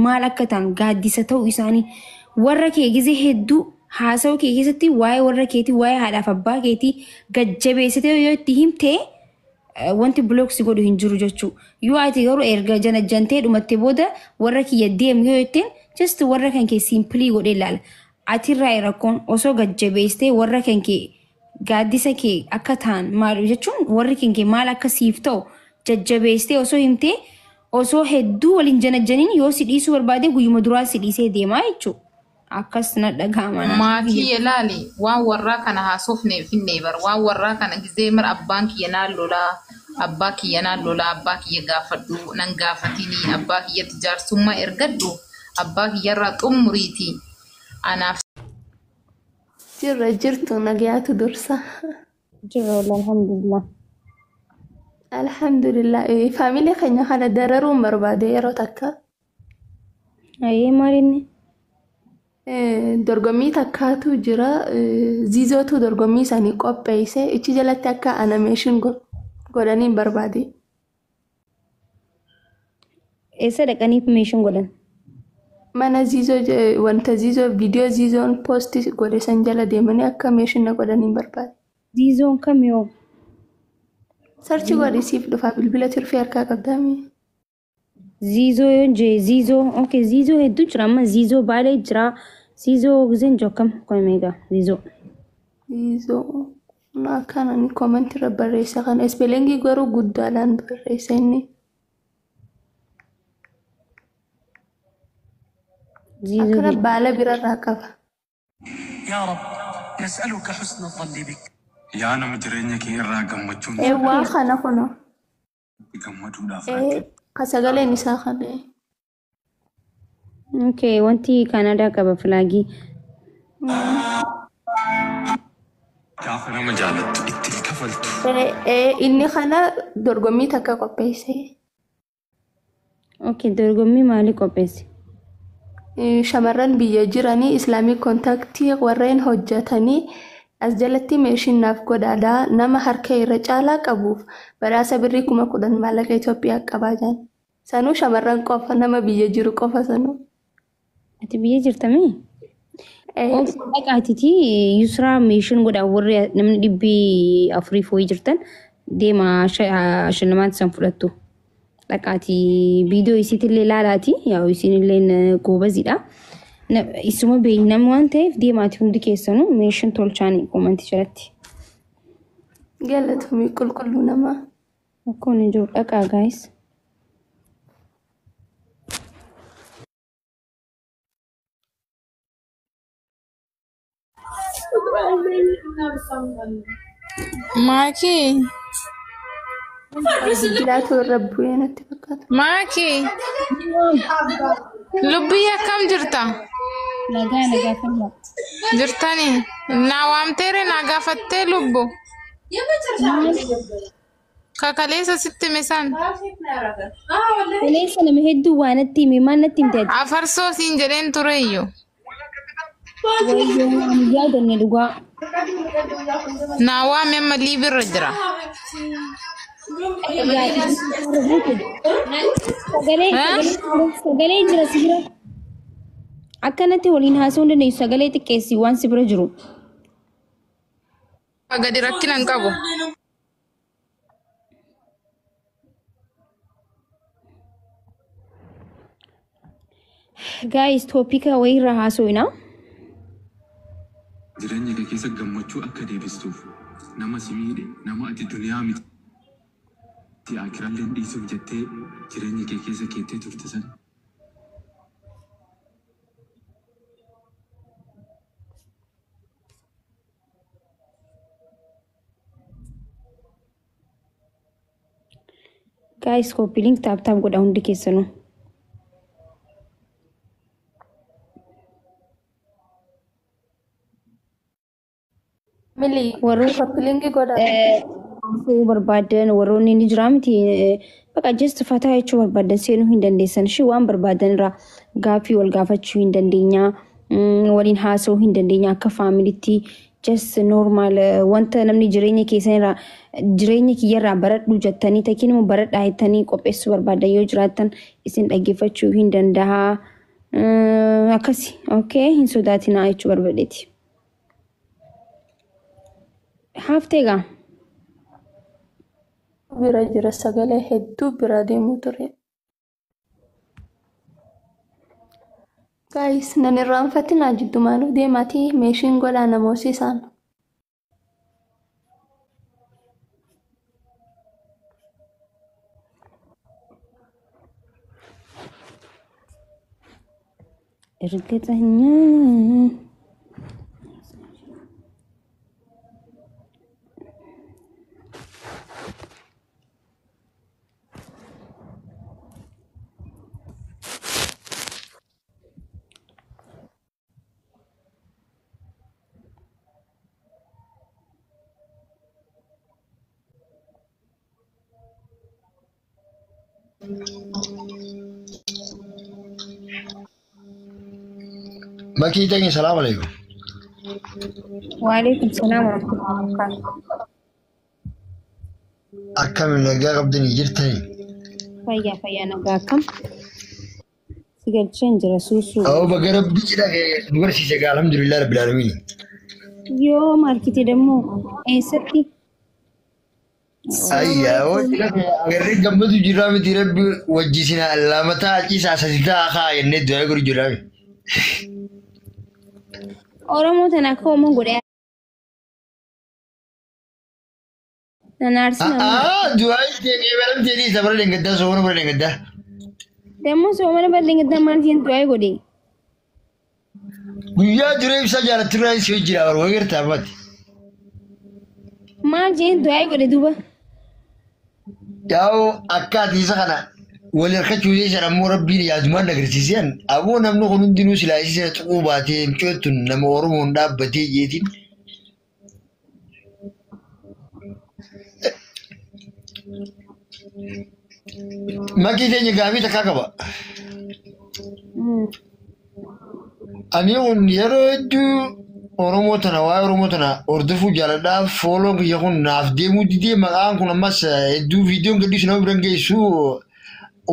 maal akka ta'an gaaddisa ta'uu isaanii warra kee gizee hedduu haasa'uu kee keessatti waa'ee warra keetii waa'ee haadhaaf abbaa keetii gajjabeessitee yoo itti himtee wanti blooksi godhu hin jiru jechuu yoo ati garuu erga janajjantee dhumattee booda warra kiyya deemu yoo jetteen just warra kan kee simplii godhee ilaala atirraa rakkoon osoo gajjabeessitee warra kan kee gaaddisa kee akka ta'an maal jechuun warri kan kee maal akka siif ta'u jajjabeessitee osoo himtee osoo hedduu waliin janajjaniin yoo si dhiisuu barbaade guyyuma duraa si dhiisee deemaa jechuu akkas na dhagahama maatii ilaali waan warraa kana haasofne finne bar waan warraa kana gizee mar abbaan kiyya naan lolaa abbaa kiyya naan lolaa abbaa kiyya gaafadhu nan gaafatini abbaa kiyya jaarsummaa ergadhu abbaa kiyya irraa xumuriiti anaaf jirtu nagaatu dursa jirra alhamdulillah alhamdulillah family keenya kana dararuun barbaade yeroo takka ayee maalinni dorgommii takkaatu jira ziizootu dorgommii isaanii qopheesse ichi jalatti akka animation godhaniin barbaade eessa dhaqanii animation godhan mana ziizoo wanta ziizoo viidiyoo ziizoon post godhe san jala deemanii akka animation godhaniin barbaade ziizoon kamiyoo sarchi godhi siif dhufa bilbila tirfii harkaa qabdaami ziizoo je ziizoo okay ziizoo hedduu jira amma ziizoo baalee jira ziizoo gizeen jokkam komeega ziizoo na kana ni comment irra barreessa kana spellingi garuu guddaadhaan barreessa inni ziizoo baala birarraa qaba يا رب نسألك حسن الظن بك يا أنا مجرينك إرا قمتشون waa kana kuno قمتو دافعك kasagaleen isaa kana okay wanti Canada qaba flaagi كافر مجالت إتل كفلت inni kana dorgommii takka qopheesse okay dorgommii maalii qopheesse shamarran biyya jiranii islaamii kontaktii warreen hojjetanii as jalatti meeshinaaf godhaadha nama harka irra caalaa qabuuf baraasa birrii 10,000 maallaqa Itoophiyaa qabaa jiran sanuu shamarran qofa nama biyya jiru qofa sanuu ati biyya jirtamee dhaqaatiti yusraa meeshin godha warri namni dhibbii afurii fooyi jirtan deema shallamaatti san fudhattu dhaqaati viidiyoo isiitillee laalaati yaa isiinilleen goobaziidha isuma beeynam waan ta'eef deemaati hundi keessanuu meeshin tolchaanii komanti jalatti galatumii qulqulluu namaa akkoon hin jiru dhaqaa gaayis Maki bilaatu irra bu'ee natti fakkaata Maki lubbii akkam jirta nagaa fayyaa jirtani na waamteere na gaafattee lubbu kakaleessa sitti misan kaleessa nama hedduu waa natti hime maal natti himte afarsoo siin jedheen tureeyyo yaadanne dhugaa na waame amma liibirra jira sagalee jira si bira akkanatti waliin haasa'uu dandeessu sagalee xiqqeessi waan si bira jiru gadi rakkina hin qabu guys topiika wayirra haasa'uina jireenya kee keessa gammachuu akka deebistuuf nama si miidhe nama ati duniyaa miti akiraalleen dhiisuuf jettee jireenya kee keessa keettee turte san guys copy link tap godha hundi keessanuu mili warroon koppilingi godha barbaadan warroonni ni jira miti baqa just fataa jechuu barbaadan seenuu hin dandeessan shi waan barbaadan irraa gaaffii wal gaafachuu hin dandeenya waliin haasa'uu hin dandeenya akka faamiliitti just normal wanta namni jireenya keessan irraa jireenya kiyyarraa baradhu jettanii takiin immoo baradhaa jettanii qopheessuu barbaadan yoo jiraattan isin dhaggeeffachuu hin danda'a. Akkasi okay hin sodaatinaa jechuu barbaadeeti. Hafteegaa. Bira jira sagalee hedduu bira deemuu ture. Guys, nan irraanfatinaa jiddumaanuu deematii meeshiin godhaa namoosiisaan. Ergatanya. Maki tanya assalamualaikum. Waalaikumsalam warahmatullahi wabarakatuh. Akkam nagaa qabdanii jirtani? Fayyaa nagaa akkam? Sigalchaan jira suusuu. Baga rabbi jira dubarsiise gaa alhamdulillah rabbil alamin. Yoo maarkiti dammoo eessatti? Agarree gammadu jirraa miti rabbi wajjisina allamataa ciisaa sasitaa haa jennee du'aa gurra jirraa. Oromoo tana akka uumaa godhee. Nanaarsi nama. Du'aa ishee baram jedhii sabara leengaddaa soomana bara leengaddaa. Dammoo soomana bara leengaddaa maal jeen du'aa godhee? Guyyaa duree ibsaa jaalattirraa isii hojjira bara wagartaa mati. Maal jeen du'aa godhee duuba? Yaa'u akka atiisa kana wal harkachuu jecha ammoo rabbiin yaadumaan agarsiisan aboo namni kun hundinuu silaasisa tuquu baatee micootuun nama Oromoon dhaabbatee jeetiin. Makii teenya gaafii takkaa qaba. Ani kun yeroo hedduu Oromoo tana waa'ee Oromoo tana hordofuu jaaladhaa fooloon kiyya kun naaf deemuu didee maqaan kun ammas hedduu viidiyoon gadhiisu nama biran geessu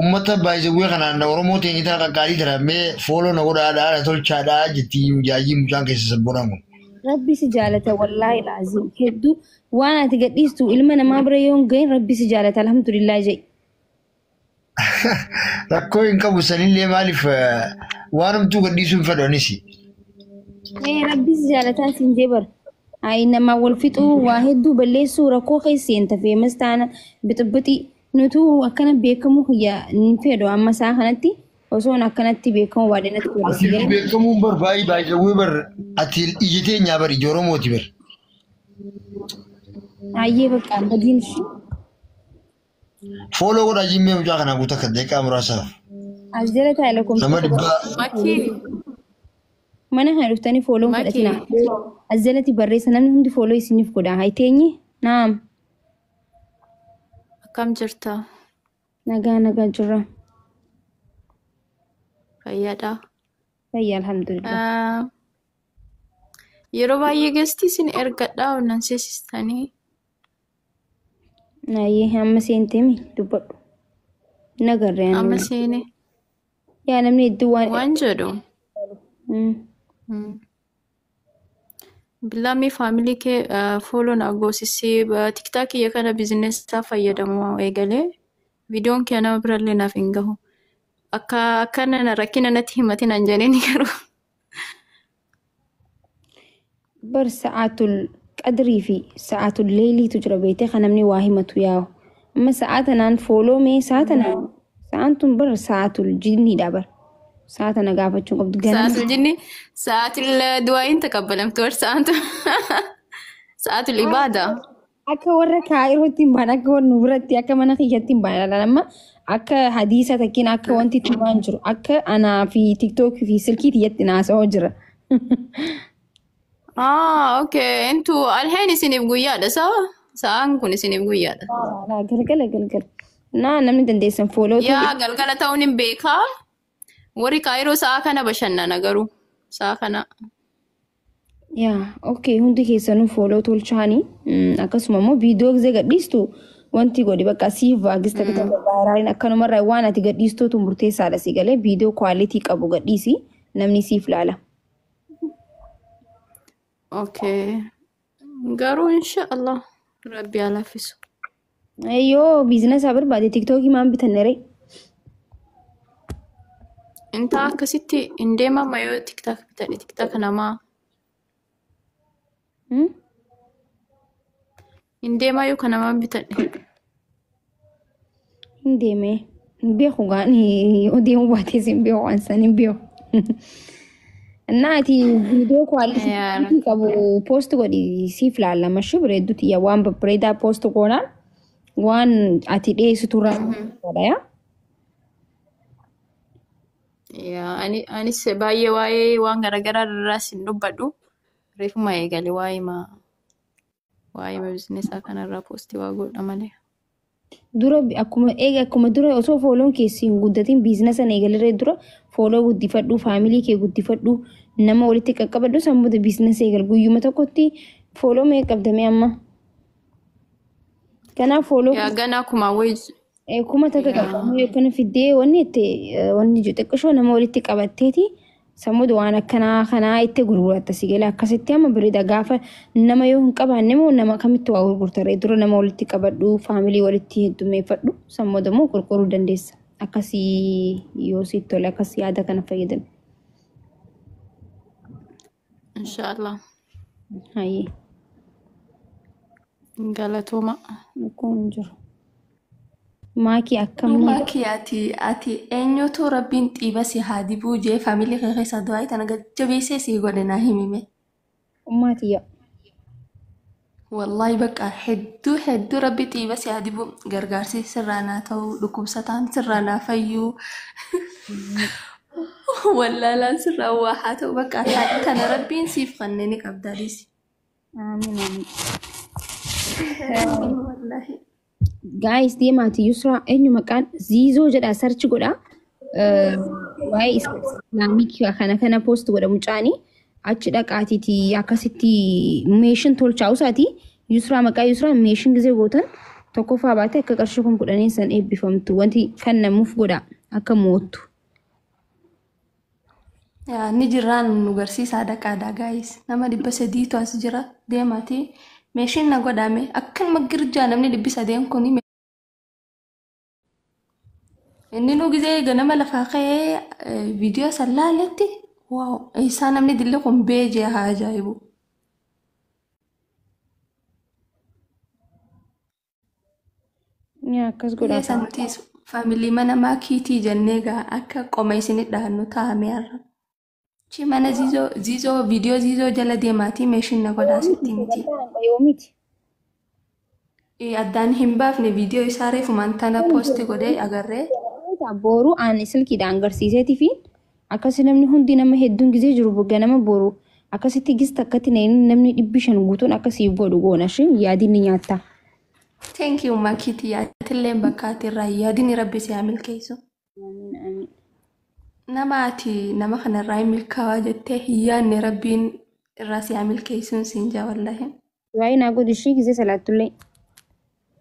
ummata baay'ee kanaan Oromoo teenya tana qaqqaalii tana mee fooloo na godhaadhaa tolchaadhaa jettii jaajii mucaan keessa sabboonaan kun. Rabbi si jaalata wallaahi laazim hedduu waan ati gadhiistu ilma namaa bira yoo hin gahin Rabbi si jaalata alhamdulillah jedhi. Rakkoo hin qabu sanillee maaliif waan hamtuu gadhiisuu hin fedhanis. Rabbi si jaalataa siin jebar. Ay nama wal fixuu waa hedduu balleessuu rakkoo keessa hin tafeemas taana bixibixi nutu akkana beekamu hin fedhu amma isaa kanatti osoon akkanatti beekamu baadinatti godhasi. Ati beekamuun bar baay'ee bar ati ijjitee nyaabar ija Oromooti bar. Ayyee bakka badiin shi. Fooloo godhaa jimmee mucaa kanaa guutaa kan deeqaa muraasaaf. As jala taa'ela Nama dhibbaa. Mana kana dhuftanii fooloo godhatina. As jalatti barreessa namni hundi fooloo isiniif godha. Hayteenyi naam. Akkam jirta? Nagaa jirra. Fayyaadha. Fayyaa alhamdulillah. Yeroo baay'ee geestii isin ergadhaa onnan seesistanii. Ayyee amma seentemi dubbadhu. Nagarree amma seene. Yaa namni hedduu waan jedhu. Bilaamii faamilii kee fooloon agoosisee tiktaak kiyya kana bizineessaa fayyadamu eegalee viidiyoon kee nama birallee naaf hin gahu. Akkana rakkina natti himatin an jedheni garuu. Bar sa'aatul qadrii fi sa'aatul leeliitu jira beekte kan namni waa himatu yaa'u. Amma sa'aatanaan fooloo mee sa'aatanaan sa'aan tun bar sa'aatul jinniidha bar. Sa'aatana gaafachuun qabdu ganama. Sa'aatul jinni sa'aatul du'aayin taqabbalamtu bar sa'aantu sa'aatul ibaadaa. Akka warra kaayirootti hin baan akka warra biratti akka mana kiyyatti hin baan amma akka hadiisa takkiin akka wanti tumaan jiru akka anaa fi tiktookii fi silkii tiyyatti naasa'oo jira. Okay. Intu alheen isiniif guyyaadha sawa? Sa'aan kun isiniif guyyaadha. Galgala. Namni dandeessan fooloo. Yaa galgala ta'uun hin beekaa. Warri kaayiroo sa'a kana bashannana garuu sa'a kana. yaa okay hundi keessanuu follow tolchaanii akkasuma immoo viidiyoo gisee gadhiistu wanti godhi bakka siif vaagista bitata baay'een akkanumarraa waan ati gadhiistuutu murteessaadha si galee viidiyoo quality qabu gadhiisi namni siif laala. Okay. Garuu inshallah rabbi alaafisu. Yoo biizinasa barbaade tiktokii maan bitannere? Inta akkasitti hin deemama yoo tiktok bitani tiktok namaa. Hin deema yoo kana namaa bitani. Hin deeme. Hin beeku gaani yoo deemu baatee sin beeku waan san hin beeku. Naati viidiyoo quality qabu post godhi siif laalla mashi bareedduuti yaa waan babbareedaa post goonaan waan ati dhiyeessitu irraa godha yaa. Yaa anis baay'ee waa'ee waan garaagaraa irraas hin dubbadhu. Reefuma eegale waa'ee biizinesaa kanarraa poostii waa godha malee. Dura akkuma dura osoo fooloon keessi hin guddatin biizinasa eegalee dura fooloo guddifadhu faamilii kee guddifadhu nama walitti qaqqabadhu sammuu biizinasa eegal guyyuma tokkotti fooloo mee qabdame amma. Kanaaf fooloo yaa ganaa kuma wayii. Kuma takka qabamu yookaan fiddee wanni itti wanni xiqqishoo nama walitti qabatteeti sammuu waan akkanaa itti gurguratta si galee akkasitti amma bareeda gaafa nama yoo hin qabaanne moo nama kamitti waa gurgurtare dura nama walitti qabadhu faamilii walitti heddumeeffadhu sammuu dammoo qurquruu dandeessa akkasii yoo sitti tole akkasii yaada kana fayyadame. Inshallah. Hayyee. Galatooma. Kun jiru. Maakii akkamni? Maakii ati eenyutu rabbiin xiiba si haa dibuu jee faamilii kee keessa du'aa tana jajjabeessee si godhe naa himime. Ummaatiyya. Wallahi bakka hedduu rabbi xiiba si haa dibuu gargaarsi sirraa naa ta'uu dhukkubsataan sirraa naa fayyuu wallaalaan sirraa waa haa ta'u bakka kana rabbiin siif kanneen ni qabdaadhis. Amiin. Wallahi. Guys, deemaati Yusra eenyu maqaan Ziizoo jedha sarchi godha. Waa'ee islaamik kana post godha mucaanii achi dhaqaatiiti akkasitti meeshin tolchaa usaati. Yusra maqaa Yusra meeshin gisee gootan tokkoffaa baate akka qarshii 10,000 san eebbifamtu wanti kan namuuf godha akka moottu. Yaa ni jiraan nu garsiisaa dhaqaadha guys. Nama 300 as jira deemaati. Meeshin na godhame akkanuma girjaa namni 300 kun inni nu gisee ganama lafaa ka'ee viidiyoo sallaaletti waaw isaa namni dillee kun beejee haa ajaa'ibu. Yaa akkas godha. Santis faamilii mana maakiitii jennee gaa akka qoma isinit dhaannu taa'ame har'a. Chi mana ziizoo viidiyoo ziizoo jala deemaatii meeshin na godhaa sitti miti. Yoomiti. Addaan hin baafne viidiyoo isaa reefumaan tana poosti godhee agarree. Boru aan silkiidhaan agarsiiseetii fi akkasi namni hundi nama hedduun gisee jiru ganama boru akkasitti gista akkatti namni 500 guutuun akkasii godhu goona shi yaadinni nyaatta. Thank you Makiti yaatilleen bakkaati irraa yaadinni rabbi si haa milkeessu. Nama kanarraa milkaawaa jettee hiyyaanne rabbiin irraa si haa milkeessuun siin jaa wallahi. Waa'ee naa godhishii gisee salaatullee.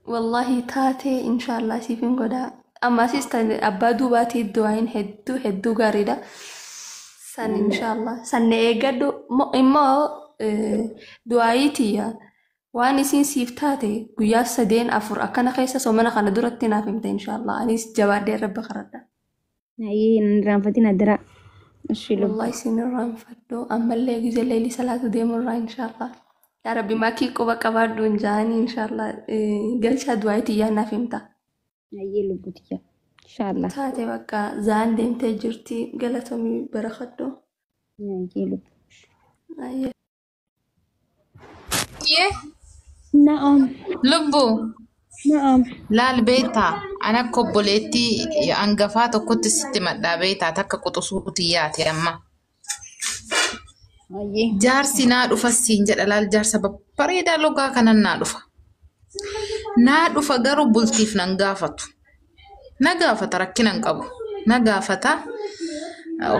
Wallahi taatee inshallah siifin godhaa. Amma sistan abbaa duubaatii du'aayin hedduu gaariidha. San inshallah. Sanne eeggadhu immoo du'aayiitiyya waan isin siif taate guyyaa 3-4 akkana keessa soomana kana duratti naaf himte inshallah. Anis jabaadhee rabba karadha. Ayyee hin raanfatin addaraa. Wallahi isin raanfadhu ammallee gisee leelii salaatu deemurraa inshallah. Yaa rabbi maakii quba qabaadhu hin jaanii inshallah galcha du'aayiitiyyaa naaf himta. Ayyee lubbutiyya. Inshallah. Taate bakka zaan deemtee jirti galatamii barakadhu. Ayyee lubbu. Ayyee. Ye Na'am. lubbu Na'am. laal beektaa ana akka obboleetti hangafaa tokkotti sitti madhaa beektaa takka quxusuuti yaate amma. Ayyee. Jaarsi naa dhufa siin jedha laal jaarsa babbareedaa logaa kanan naa dhufa. Naa dhufa garuu bultiif nan gaafatu. Na gaafata rakkinan qabu. Na gaafata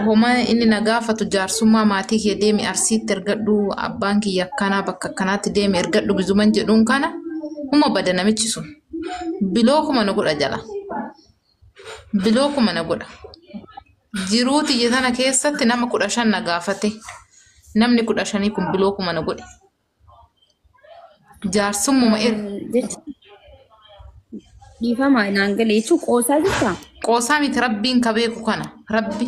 Homa inni nagaafatu jaarsummaa maatii kee deemi arsiitti ergadhu abbaan kiyya akkanaa bakka akkanaatti deemi ergadhu bizuman jedhuun kana huma bada namichi sun biloo kuma na godha jala biloo kuma na godha jiruu tiyya tana keessatti nama 15 nagaafate namni 15 kun biloo kuma na godhe jaarsummaa Ifama nangale jechuun qoosaa jirta? Qoosaa miti rabbiin ka beeku kana rabbi.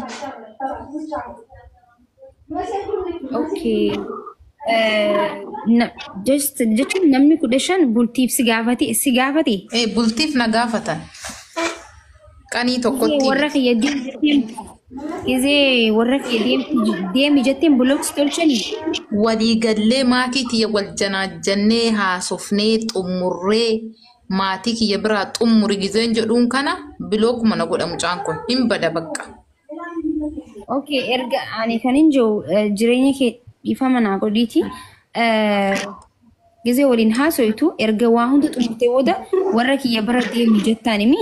Okay. Jechuun namni 15 bultiif si gaafate? Bultiif na gaafatan. Qanii tokkotti. Warra kiyya deemi jetteen blocks tolchanii? Waliigallee maatii tiyya wal janaajjannee haasofnee xummurree maatii kiyya biraa xummuri gizeen jedhuun kana biloo kuma na godha mucaan kun hin bada bakka. Okay, erga ani kan hin jiru jireenya kee ifama naa godhiiti. Gizee waliin haasoitu erga waa hunda xumurtee booda warra kiyya bira deemi jettaan himi?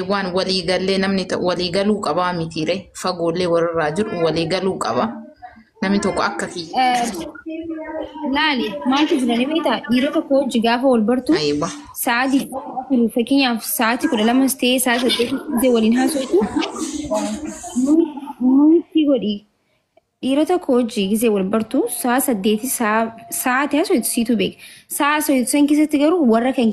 Waan waliigallee namni waliigaluu qabaa mitiire fagoollee warra jiru waliigaluu qaba. Namni tokko akka kiyya. Laali maaltu jira ni beektaa dhiirota koo hojii gaafa wal bartu sa'aatii fakkeenyaaf sa'aatii 12 ta'ee sa'aatii 8 waliin haasoitu nuti godhi dhiirota koo hojii gizee wal bartu sa'a 8 sa'aatii haasoitu siitu beeka sa'a haasoitu san keessatti garuu warra kan